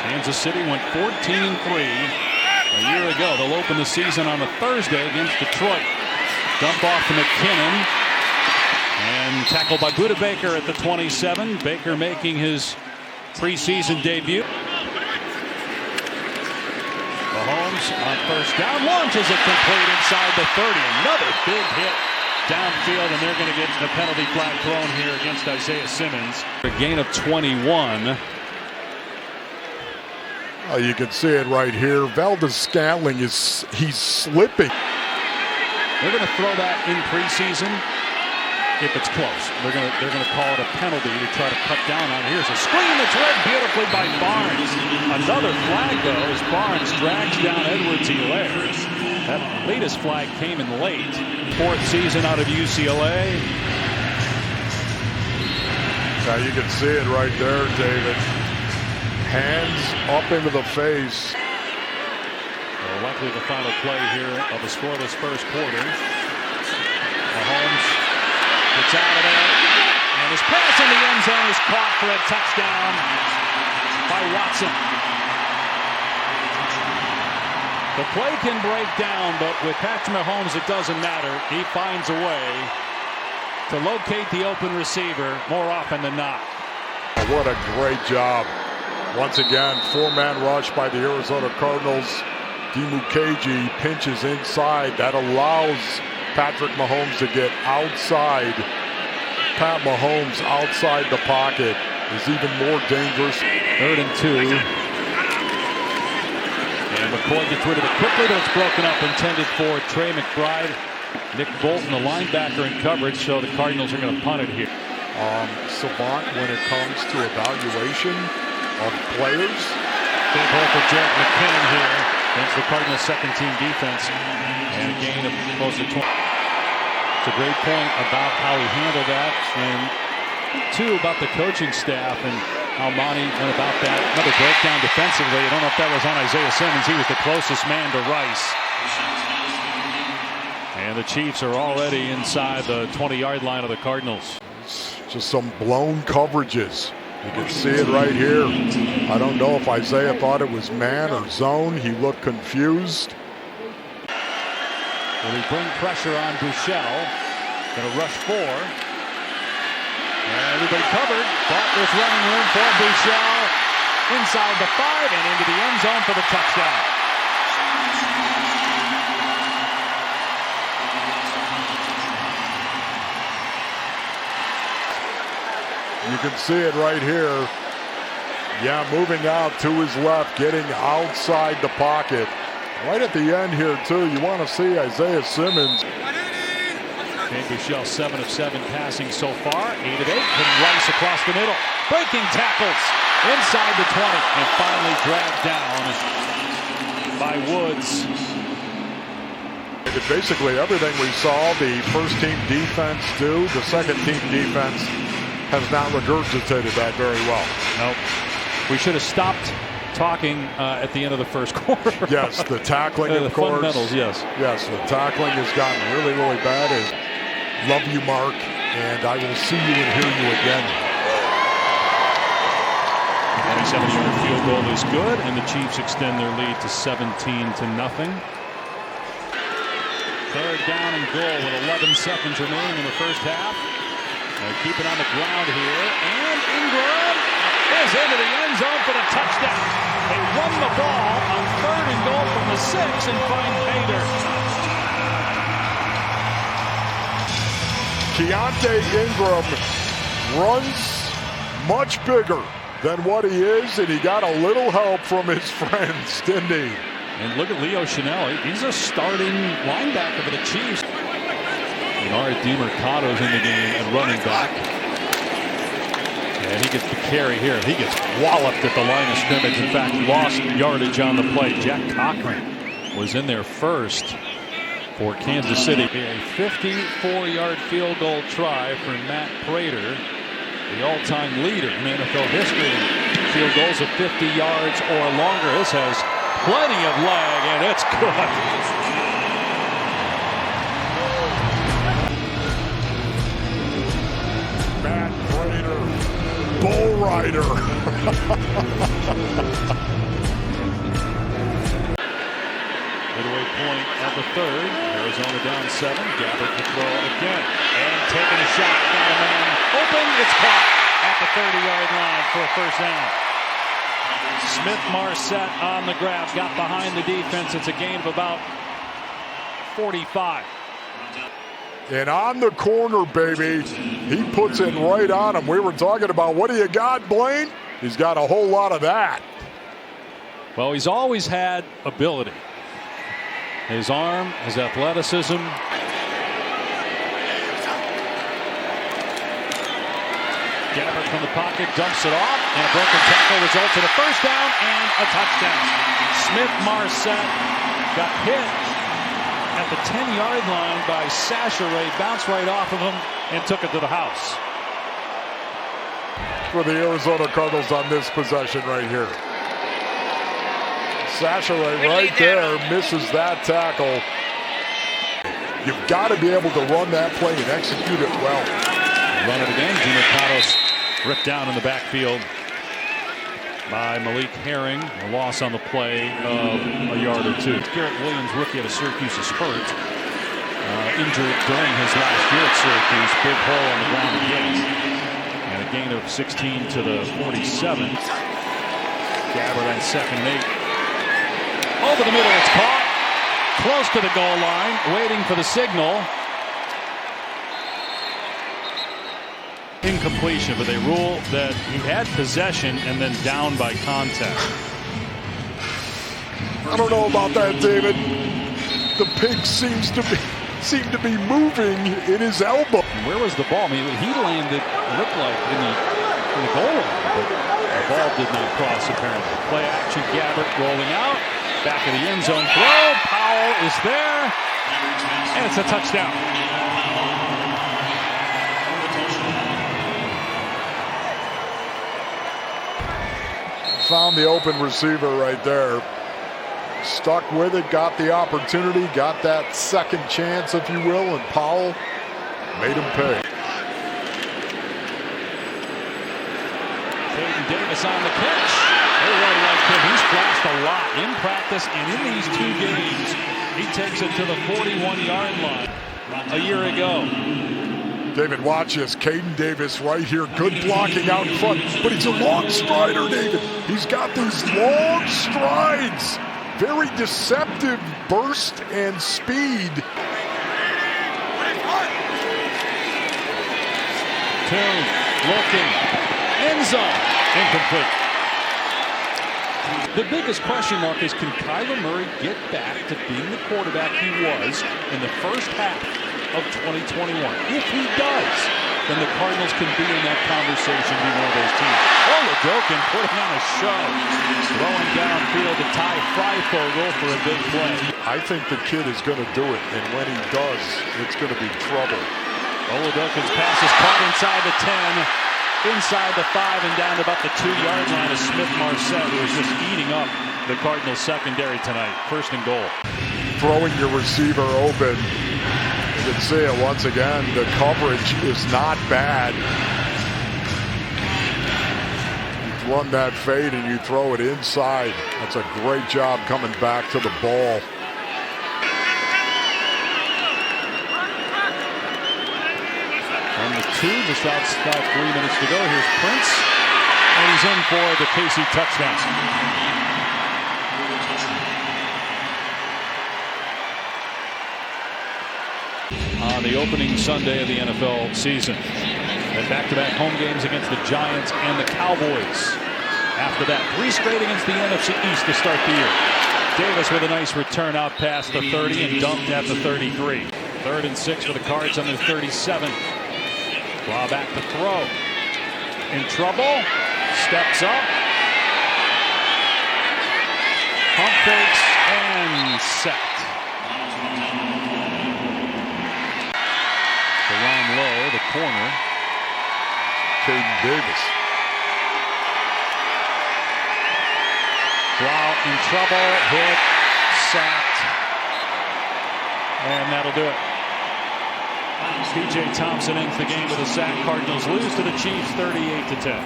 Kansas City went 14-3 a year ago. They'll open the season on a Thursday against Detroit. Dump off to McKinnon. And tackled by Budda Baker at the 27. Baker making his preseason debut. Mahomes on first down. Launches it complete inside the 30. Another big hit downfield, and they're going to get the penalty flag thrown here against Isaiah Simmons. A gain of 21. You can see it right here. Valdes-Scantling he's slipping. They're going to throw that in preseason if it's close. They're going to call it a penalty to try to cut down on it. Here's a screen that's read beautifully by Barnes. Another flag though as Barnes drags down Edwards-Helaire. That latest flag came in late. Fourth season out of UCLA. Now you can see it right there, David. Hands up into the face. Well, likely the final play here of a scoreless first quarter. Mahomes gets out of there, and his pass in the end zone is caught for a touchdown by Watson. The play can break down, but with Patrick Mahomes, it doesn't matter. He finds a way to locate the open receiver more often than not. What a great job. Once again, four-man rush by the Arizona Cardinals. Dimukeji pinches inside. That allows Patrick Mahomes to get outside. Pat Mahomes outside the pocket is even more dangerous. 3rd and 2. And McCoy gets rid of it quickly, but it's broken up, intended for Trey McBride. Nick Bolton, the linebacker, in coverage, so the Cardinals are going to punt it here. Savant when it comes to evaluation of players. Big hole for Jerick McKinnon here against the Cardinals' second-team defense, and a gain of close to 20. It's a great point about how he handled that, and two about the coaching staff and how Monty went about that. Another breakdown defensively. I don't know if that was on Isaiah Simmons. He was the closest man to Rice. And the Chiefs are already inside the 20-yard line of the Cardinals. It's just some blown coverages. You can see it right here. I don't know if Isaiah thought it was man or zone. He looked confused. Will he bring pressure on Buechele? Going to rush 4. And everybody covered. But there's running room for Buechele. Inside the 5 and into the end zone for the touchdown. You can see it right here. Yeah, moving out to his left, getting outside the pocket. Right at the end here, too, you want to see Isaiah Simmons. Buechele 7 of 7 passing so far. 8 of 8. Hitting Rice across the middle. Breaking tackles inside the 20. And finally dragged down by Woods. Basically everything we saw the first-team defense do, the second-team defense has not regurgitated that very well. Nope. We should have stopped talking at the end of the first quarter. Yes, the tackling, of the course. Fundamentals, yes. Yes, the tackling has gotten really, really bad. Love you, Mark, and I will see you and hear you again. 27-yard field goal is good, and the Chiefs extend their lead to 17-0. 3rd down and goal with 11 seconds remaining in the first half. They keep it on the ground here, and Ingram is into the end zone for the touchdown. They run the ball on 3rd and goal from the 6 and find Bader. Keontae Ingram runs much bigger than what he is, and he got a little help from his friends, didn't he? And look at Leo Chenal. He's a starting linebacker for the Chiefs. Bernard DiMercado's in the game and running back. And he gets the carry here. He gets walloped at the line of scrimmage. In fact, lost yardage on the play. Jack Cochran was in there first for Kansas City. A 54-yard field goal try for Matt Prater, the all-time leader in NFL history. Field goals of 50 yards or longer. This has plenty of leg, and it's good. bull rider. Midway point of the third. Arizona down 7. Gabbert to throw again. And taking a shot. Got a man open. It's caught at the 30-yard line for a first down. Smith-Marset on the grab. Got behind the defense. It's a gain of about 45. And on the corner, baby, he puts it right on him. We were talking about, what do you got, Blaine? He's got a whole lot of that. Well, he's always had ability. His arm, his athleticism. Gabbert from the pocket dumps it off, and a broken tackle results in a first down and a touchdown. Smith-Marset got hit at the 10-yard line by Sasheray, bounced right off of him and took it to the house. For the Arizona Cardinals on this possession right here. Sasheray right there misses that tackle. You've got to be able to run that play and execute it well. Run it again. Demercados ripped down in the backfield by Malik Herring. A loss on the play of a yard or two. Garrett Williams, rookie out of Syracuse, is hurt. Injured during his last year at Syracuse. Big hole on the ground again. And a gain of 16 to the 47. Gabbert on 2nd and 8. Over the middle, it's caught. Close to the goal line, waiting for the signal. Incompletion, but they rule that he had possession and then down by contact. I don't know about that, David. The pig seem to be moving in his elbow. Where was the ball? I mean, he landed, looked like in the goal line, but the ball did not cross apparently. Play action, Gabbert rolling out. Back of the end zone throw. Powell is there. And it's a touchdown. Found the open receiver right there. Stuck with it, got the opportunity, got that second chance, if you will, and Powell made him pay. Caden Davis on the catch. They really like him. He's flashed a lot in practice, and in these 2 games, he takes it to the 41-yard line a year ago. David, watch this. Caden Davis right here. Good blocking out in front, but he's a long strider, David. He's got these long strides. Very deceptive burst and speed. Tune looking. End zone. Incomplete. The biggest question mark is, can Kyler Murray get back to being the quarterback he was in the first half of 2021? If he does, then the Cardinals can be in that conversation, be one of those teams. Oladokun putting on a show, throwing downfield to Ty Freifogel for a big play. I think the kid is going to do it, and when he does, it's going to be trouble. Oladokun's pass is caught inside the 10, inside the 5, and down to about the 2-yard line of Smith-Marset, who is just eating up the Cardinals secondary tonight. 1st and goal. Throwing your receiver open. You can see it once again. The coverage is not bad. You run that fade and you throw it inside. That's a great job coming back to the ball. On the 2, just outside 3 minutes to go. Here's Prince, and he's in for the KC touchdown. On the opening Sunday of the NFL season. And back-to-back home games against the Giants and the Cowboys. After that, 3 straight against the NFC East to start the year. Davis with a nice return out past the 30 and dumped at the 33. 3rd and 6 for the Cards on their 37. Draw back to throw. In trouble. Steps up. Pump fakes and set. Around low, the corner. Caden Davis. Blount in trouble, hit, sacked, and that'll do it. P.J. Thompson ends the game with a sack. Cardinals lose to the Chiefs 38-10.